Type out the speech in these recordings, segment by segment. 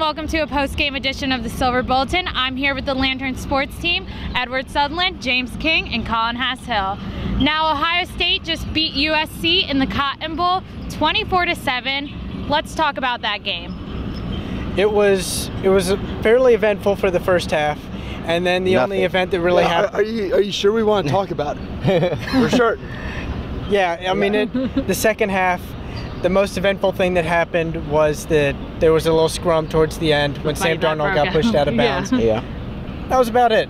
welcome to a post-game edition of the Silver Bulletin. I'm here with the Lantern sports team, Edward Sutherland, James King, and Colin Hass-Hill. Now, Ohio State just beat USC in the Cotton Bowl 24-7. Let's talk about that game. It was fairly eventful for the first half, and then the only event that really happened. Are you sure we want to talk about it? For sure. Yeah, I mean, the second half, the most eventful thing that happened was that there was a little scrum towards the end when Sam Darnold got pushed out of bounds. Yeah. That was about it.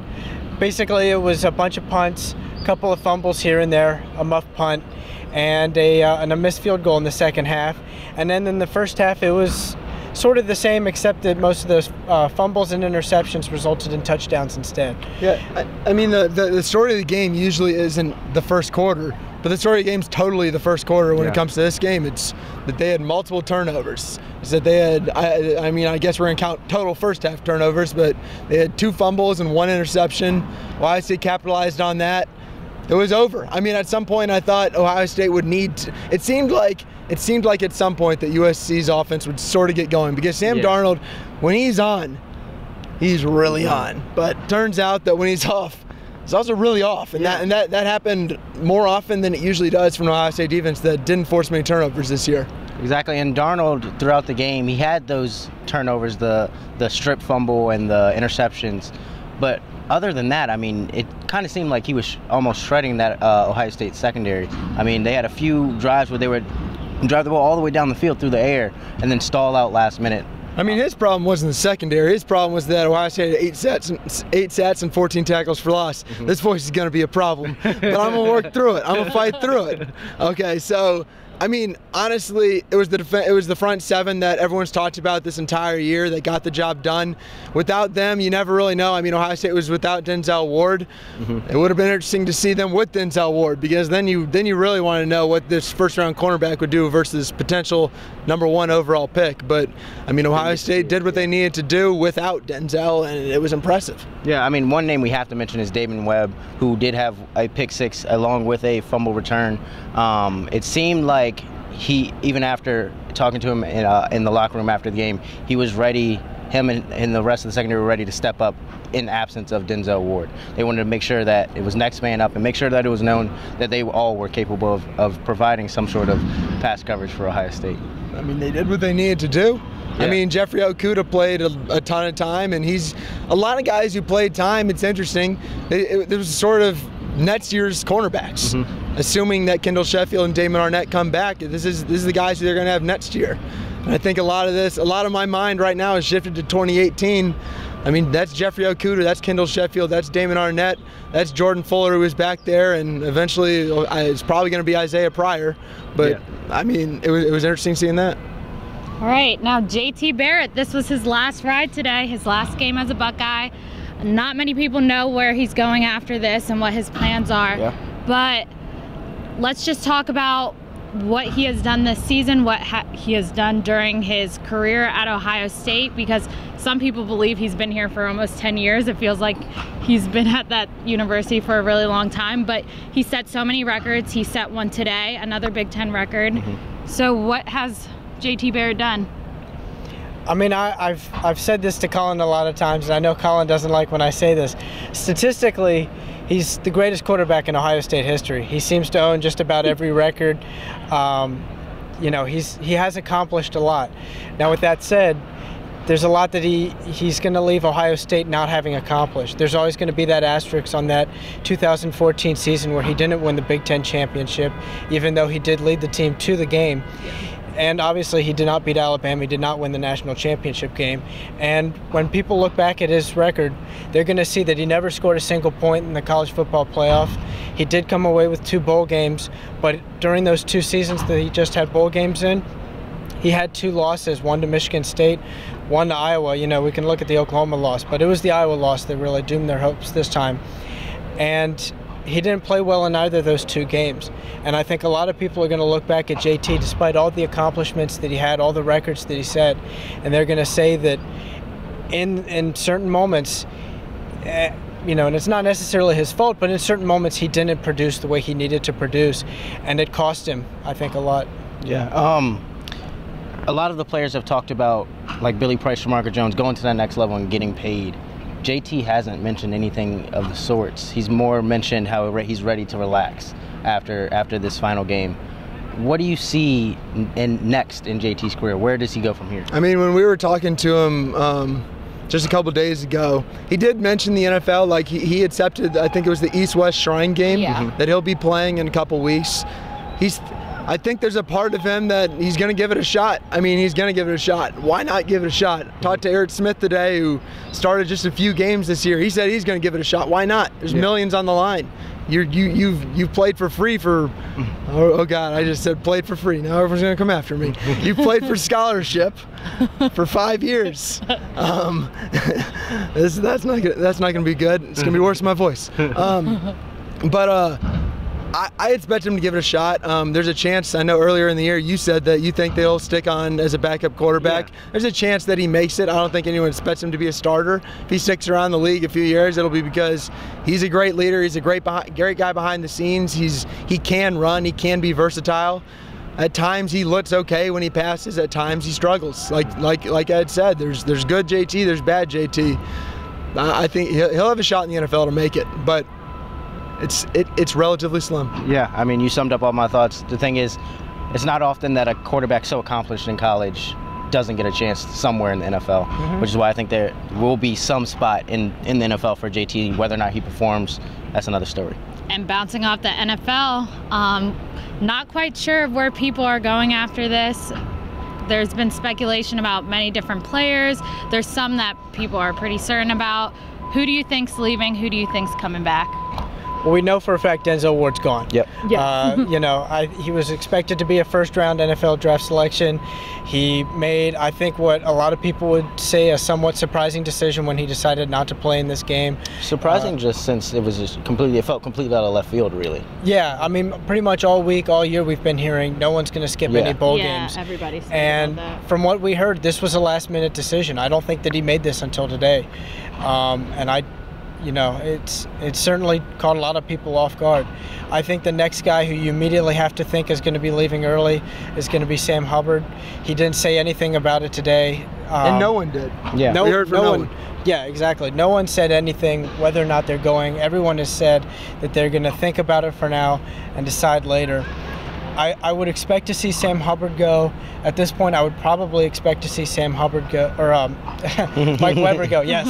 Basically, it was a bunch of punts, a couple of fumbles here and there, a muff punt, and a missed field goal in the second half. And then in the first half, it was sort of the same, except that most of those fumbles and interceptions resulted in touchdowns instead. Yeah, I mean, the story of the game usually isn't the first quarter, but the story of the game's totally the first quarter when it comes to this game. It's that they had multiple turnovers. It's that they had, I mean, I guess we're going to count total first half turnovers, but they had 2 fumbles and 1 interception. Ohio State capitalized on that. It was over. I mean, at some point I thought Ohio State would need to, it seemed like at some point that USC's offense would sort of get going, because Sam Darnold, when he's on, he's really on. But turns out that when he's off, he's also really off. And that happened more often than it usually does from an Ohio State defense that didn't force many turnovers this year. Exactly, and Darnold, throughout the game, he had those turnovers, the strip fumble and the interceptions. But other than that, I mean, it kind of seemed like he was almost shredding that Ohio State secondary. I mean, they had a few drives where they would drive the ball all the way down the field through the air and then stall out last minute. I mean, his problem wasn't the secondary. His problem was that Ohio State had 8 sacks and 14 tackles for loss. This voice is going to be a problem, but I'm going to work through it. I'm going to fight through it. Okay, so I mean, honestly, it was the front 7 that everyone's talked about this entire year that got the job done. Without them, you never really know. I mean, Ohio State was without Denzel Ward. It would have been interesting to see them with Denzel Ward, because then you really want to know what this first-round cornerback would do versus potential #1 overall pick. But I mean, Ohio State did what they needed to do without Denzel, and it was impressive. Yeah, I mean, one name we have to mention is Damon Webb, who did have a pick 6 along with a fumble return. It seemed like he, even after talking to him in the locker room after the game, he was ready. Him and the rest of the secondary were ready to step up in absence of Denzel Ward. They wanted to make sure that it was next man up and make sure that it was known that they all were capable of providing some sort of pass coverage for Ohio State. I mean, they did what they needed to do. Yeah. I mean, Jeffrey Okudah played a ton of time, and he's a lot of guys who played time. It's interesting. It was sort of next year's cornerbacks, assuming that Kendall Sheffield and Damon Arnett come back. This is the guys who they're going to have next year. And I think a lot of my mind right now is shifted to 2018. I mean, that's Jeffrey Okudah, that's Kendall Sheffield, that's Damon Arnett, that's Jordan Fuller, who was back there, and eventually it's probably going to be Isaiah Pryor. But I mean, it was interesting seeing that. All right, now JT Barrett, this was his last ride today, his last game as a Buckeye. Not many people know where he's going after this and what his plans are, but let's just talk about what he has done this season, what he has done during his career at Ohio State, because some people believe he's been here for almost 10 years. It feels like he's been at that university for a really long time, but he set so many records. He set one today, another Big Ten record. So what has JT Barrett done? I mean, I've said this to Colin a lot of times, and I know Colin doesn't like when I say this. Statistically, he's the greatest quarterback in Ohio State history. He seems to own just about every record. You know, he has accomplished a lot. Now, with that said, there's a lot that he's going to leave Ohio State not having accomplished. There's always going to be that asterisk on that 2014 season where he didn't win the Big Ten championship, even though he did lead the team to the game. And obviously he did not beat Alabama, he did not win the national championship game. And when people look back at his record, they're going to see that he never scored a single point in the college football playoff. He did come away with 2 bowl games, but during those 2 seasons that he just had bowl games in, he had 2 losses, one to Michigan State, one to Iowa. You know, we can look at the Oklahoma loss, but it was the Iowa loss that really doomed their hopes this time. And he didn't play well in either of those 2 games. And I think a lot of people are going to look back at JT, despite all the accomplishments that he had, all the records that he set, and they're going to say that in certain moments, you know, and it's not necessarily his fault, but in certain moments he didn't produce the way he needed to produce, and it cost him, I think, a lot. Yeah. a lot of the players have talked about, like Billy Price, Shamarka Jones, going to that next level and getting paid. JT hasn't mentioned anything of the sorts. He's more mentioned how he's ready to relax after this final game. What do you see next in JT's career? Where does he go from here? I mean, when we were talking to him just a couple days ago, he did mention the NFL. Like he accepted, I think it was the East-West Shrine game that he'll be playing in a couple weeks. I think there's a part of him that he's going to give it a shot. I mean, he's going to give it a shot. Why not give it a shot? Talked to Eric Smith today, who started just a few games this year. He said he's going to give it a shot. Why not? There's millions on the line. You've played for free for, oh God, I just said played for free. Now everyone's going to come after me. You've played for scholarship for 5 years. That's not going to be good. It's going to be worse than my voice. I expect him to give it a shot. There's a chance, I know earlier in the year you said that you think they'll stick on as a backup quarterback. Yeah. There's a chance that he makes it. I don't think anyone expects him to be a starter. If he sticks around the league a few years, it'll be because he's a great leader. He's a great guy behind the scenes. He can run. He can be versatile. At times he looks okay when he passes. At times he struggles. Like Ed said, there's good JT, there's bad JT. I think he'll have a shot in the NFL to make it, but it's relatively slim. Yeah, I mean, you summed up all my thoughts. The thing is, it's not often that a quarterback so accomplished in college doesn't get a chance somewhere in the NFL, which is why I think there will be some spot in the NFL for JT. Whether or not he performs, that's another story. And bouncing off the NFL, not quite sure where people are going after this. There's been speculation about many different players. There's some that people are pretty certain about. Who do you think's leaving? Who do you think's coming back? Well, we know for a fact Denzel Ward's gone. Yep. You know, he was expected to be a first-round NFL draft selection. He made, I think, what a lot of people would say a somewhat surprising decision when he decided not to play in this game. Surprising, just since it was just it felt completely out of left field, really. Yeah, I mean, pretty much all week, all year, we've been hearing no one's going to skip any bowl games. Yeah, everybody's saying about that. From what we heard, this was a last-minute decision. I don't think that he made this until today, you know, it's certainly caught a lot of people off guard. I think the next guy who you immediately have to think is going to be leaving early is going to be Sam Hubbard. He didn't say anything about it today. And no one did. Yeah, we heard from no one. Yeah, exactly. No one said anything whether or not they're going. Everyone has said that they're going to think about it for now and decide later. I would expect to see Sam Hubbard go. At this point, I would probably expect to see Sam Hubbard go, or Mike Weber go. Yeah,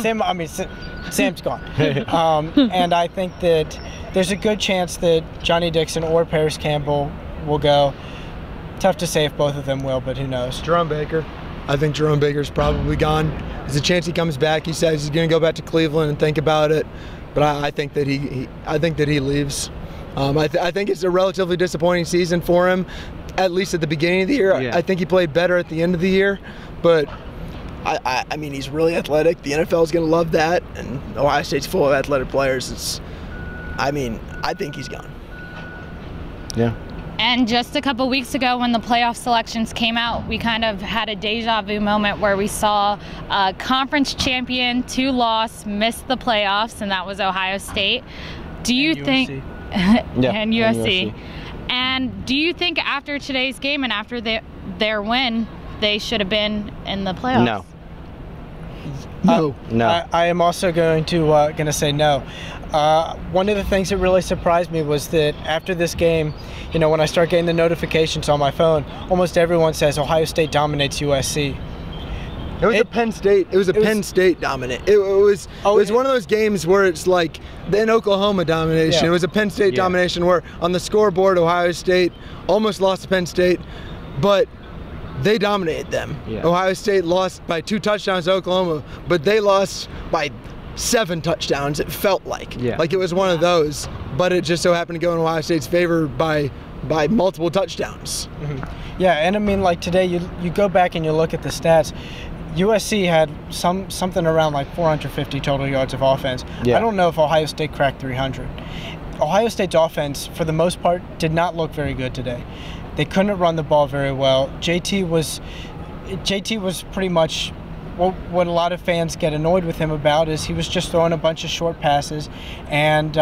Sam's gone. And I think that there's a good chance that Johnny Dixon or Paris Campbell will go. Tough to say if both of them will, but who knows. Jerome Baker. I think Jerome Baker's probably gone. There's a chance he comes back. He says he's going to go back to Cleveland and think about it. But I think that he leaves. I think it's a relatively disappointing season for him, at least at the beginning of the year. Yeah. I think he played better at the end of the year, but I mean, he's really athletic. The NFL is going to love that, and Ohio State's full of athletic players. I think he's gone. Yeah. And just a couple weeks ago when the playoff selections came out, we kind of had a deja vu moment where we saw a conference champion, 2-loss, miss the playoffs, and that was Ohio State. Do you think... and USC. And do you think after today's game and after their win, they should have been in the playoffs? No. No. I am also going to say no. One of the things that really surprised me was that after this game, you know, when I start getting the notifications on my phone, almost everyone says Ohio State dominates USC. It was a Penn State. It was a Penn State dominant. It was one of those games where it's like the Oklahoma domination. Yeah. It was a Penn State domination where on the scoreboard Ohio State almost lost to Penn State, but they dominated them. Yeah. Ohio State lost by 2 touchdowns to Oklahoma, but they lost by 7 touchdowns. It felt like it was one of those, but it just so happened to go in Ohio State's favor by multiple touchdowns. Mm-hmm. Yeah, and I mean, like today, you go back and you look at the stats. USC had something around like 450 total yards of offense. Yeah. I don't know if Ohio State cracked 300. Ohio State's offense, for the most part, did not look very good today. They couldn't run the ball very well. JT was pretty much what a lot of fans get annoyed with him about is he was just throwing a bunch of short passes, and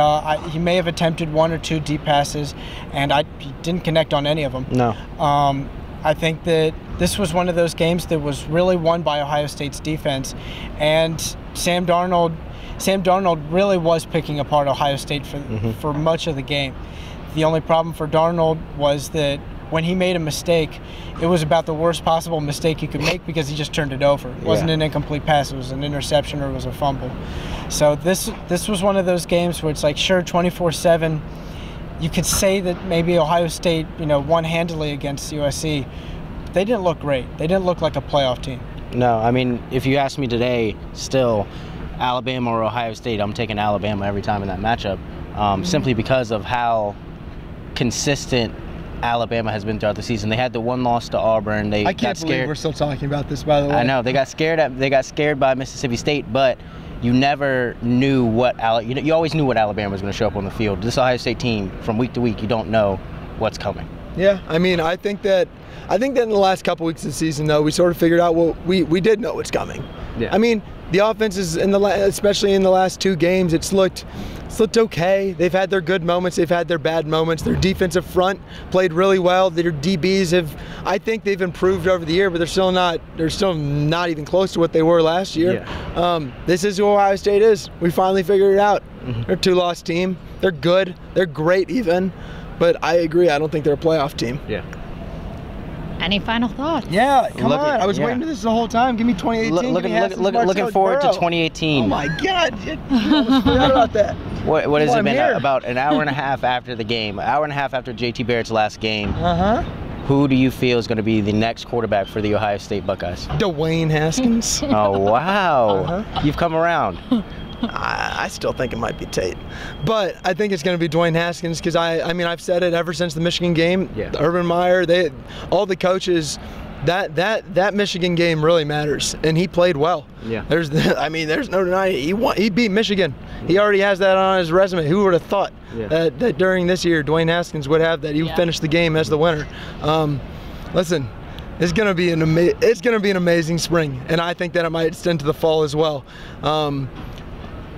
he may have attempted 1 or 2 deep passes, and he didn't connect on any of them. No. I think that this was one of those games that was really won by Ohio State's defense, and Sam Darnold really was picking apart Ohio State for much of the game. The only problem for Darnold was that when he made a mistake, it was about the worst possible mistake he could make because he just turned it over. It wasn't an incomplete pass, it was an interception or it was a fumble. So this was one of those games where it's like, sure, 24-7, you could say that maybe Ohio State, won handily against USC. They didn't look great. They didn't look like a playoff team. No, I mean, if you ask me today, still, Alabama or Ohio State, I'm taking Alabama every time in that matchup, simply because of how consistent Alabama has been throughout the season. They had the one loss to Auburn. I can't believe we're still talking about this, by the way. I know they got scared by Mississippi State, but you never knew you always knew what Alabama was going to show up on the field. This Ohio State team, from week to week, you don't know what's coming. Yeah, I mean, I think that in the last couple weeks of the season, though, we sort of figured out we did know what's coming. Yeah. I mean, the offense is especially in the last two games, it's looked okay. They've had their good moments, they've had their bad moments. Their defensive front played really well. Their DBs I think they've improved over the year, but they're still not even close to what they were last year. Yeah. This is who Ohio State is. We finally figured it out. They're a 2-loss team. They're good. They're great even. But I agree, I don't think they're a playoff team. Yeah. Any final thoughts? Yeah, come on. I was waiting for this the whole time. Give me 2018. Looking forward to 2018. Oh my God! You almost forgot about that. What has it been? About an hour and a half after the game, an hour and a half after JT Barrett's last game. Who do you feel is going to be the next quarterback for the Ohio State Buckeyes? Dwayne Haskins. Oh wow! You've come around. I still think it might be Tate, but I think it's going to be Dwayne Haskins because I mean I've said it ever since the Michigan game. Yeah. Urban Meyer, all the coaches, that Michigan game really matters, and he played well. Yeah. There's no denying it. He beat Michigan. He already has that on his resume. Who would have thought that during this year Dwayne Haskins would have that? He would finish the game as the winner. Listen. It's gonna be an amazing spring, and I think that it might extend to the fall as well.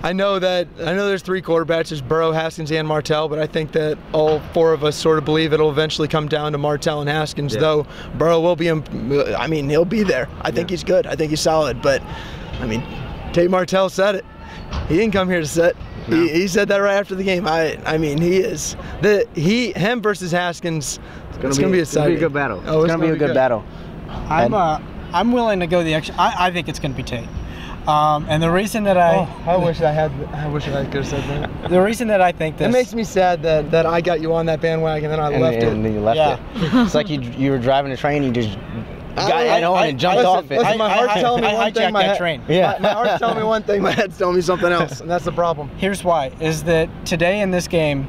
I know there's 3 quarterbacks. There's Burrow, Haskins, and Martell, but I think that all 4 of us sort of believe it'll eventually come down to Martell and Haskins. Though Burrow will be, he'll be there. I think he's good. I think he's solid. But I mean, Tate Martell said it. He didn't come here to sit. No. He said that right after the game. I mean, he is him versus Haskins. It's gonna be a good battle. Oh, it's gonna be a good battle. I'm willing to go the extra. I think it's gonna be Tate. And the reason that I wish I could have said that. The reason that I think this, it makes me sad that I got you on that bandwagon and then I left it. And then you left it. It's like you were driving a train, you just got on and jumped off it. Listen, my heart's telling me one thing. My heart's telling me one thing. My head's telling me something else, and that's the problem. Here's why: is that today in this game,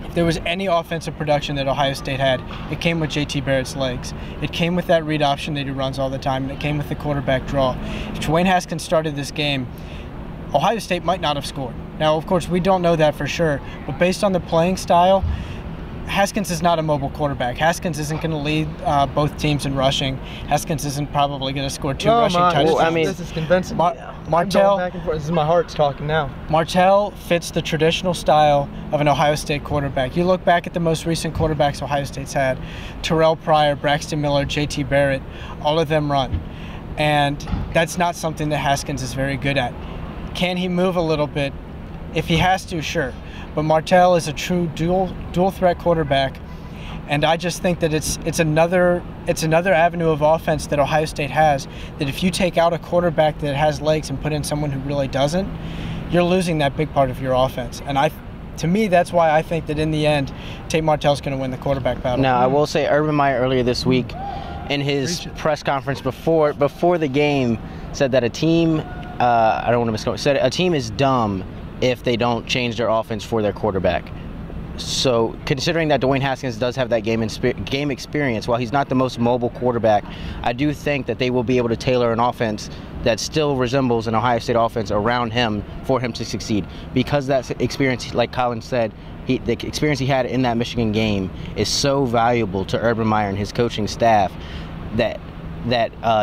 if there was any offensive production that Ohio State had, it came with JT Barrett's legs. It came with that read option that he runs all the time, and it came with the quarterback draw. If Dwayne Haskins started this game, Ohio State might not have scored. Now, of course, we don't know that for sure, but based on the playing style, Haskins is not a mobile quarterback. Haskins isn't going to lead both teams in rushing. Haskins isn't probably going to score 2 rushing touchdowns. Well, I mean, this is convincing. Martell, back and forth. This is my heart's talking now. Martell fits the traditional style of an Ohio State quarterback. You look back at the most recent quarterbacks Ohio State's had: Terrell Pryor, Braxton Miller, JT Barrett. All of them run, and that's not something that Haskins is very good at. Can he move a little bit? If he has to, sure. But Martell is a true dual threat quarterback, and I just think that it's another avenue of offense that Ohio State has, that if you take out a quarterback that has legs and put in someone who really doesn't, you're losing that big part of your offense. And to me, that's why I think that in the end, Tate Martell's going to win the quarterback battle. Now, I will say Urban Meyer earlier this week in his press conference before the game said that a team, I don't want to misquote, said a team is dumb if they don't change their offense for their quarterback. So considering that Dwayne Haskins does have that game experience, while he's not the most mobile quarterback, I do think that they will be able to tailor an offense that still resembles an Ohio State offense around him for him to succeed. Because that experience, like Colin said, the experience he had in that Michigan game is so valuable to Urban Meyer and his coaching staff that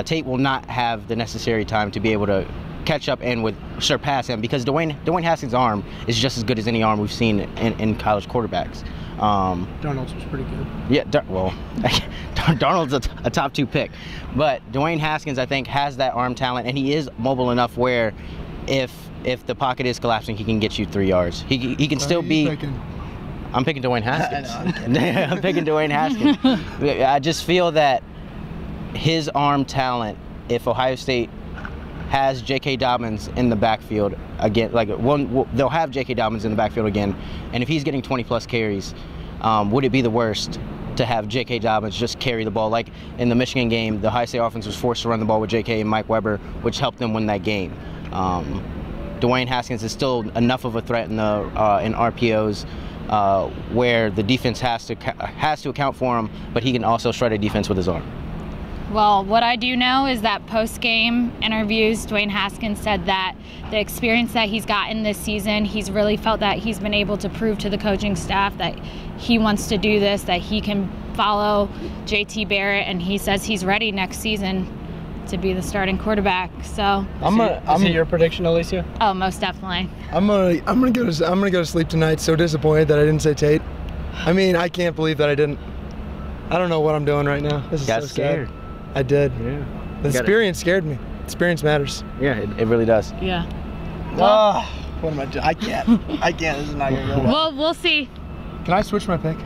Tate will not have the necessary time to be able to catch up and would surpass him, because Dwayne Haskins' arm is just as good as any arm we've seen in college quarterbacks. Darnold's was pretty good. Yeah, well, Darnold's a top 2 pick, but Dwayne Haskins, I think, has that arm talent, and he is mobile enough where if the pocket is collapsing, he can get you 3 yards. He can still be. I'm picking Dwayne Haskins. I'm picking Dwayne Haskins. I just feel that his arm talent, if Ohio State has J.K. Dobbins in the backfield again, they'll have J.K. Dobbins in the backfield again, and if he's getting 20+ carries, would it be the worst to have J.K. Dobbins just carry the ball? Like in the Michigan game, the Ohio State offense was forced to run the ball with J.K. and Mike Weber, which helped them win that game. Dwayne Haskins is still enough of a threat in RPOs where the defense has to account for him, but he can also shred a defense with his arm. Well, what I do know is that post-game interviews, Dwayne Haskins said that the experience that he's gotten this season, he's really felt that he's been able to prove to the coaching staff that he wants to do this, that he can follow JT Barrett, and he says he's ready next season to be the starting quarterback. So is it your prediction, Alicia? Oh, most definitely. I'm gonna go to sleep tonight so disappointed that I didn't say Tate. I mean, I can't believe that I didn't. I don't know what I'm doing right now. This is so scared. Sad. I did. Yeah. The experience scared me. Experience matters. Yeah, it really does. Yeah. Well, what am I doing? I can't. This is not gonna go well. Well, we'll see. Can I switch my pick?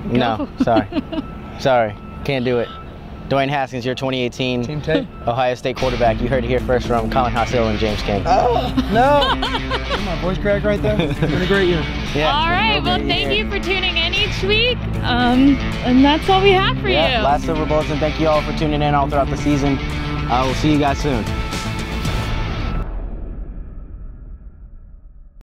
No, sorry, can't do it. Dwayne Haskins, your 2018 Team Tate. Ohio State quarterback. You heard it here first from Colin Hassel and James King. Oh, no. My voice crack right there. It's been a great year. Yeah. All right, well, thank you for tuning in each week. And that's all we have for you. Last Silver Bulletin. Thank you all for tuning in all throughout the season. We'll see you guys soon.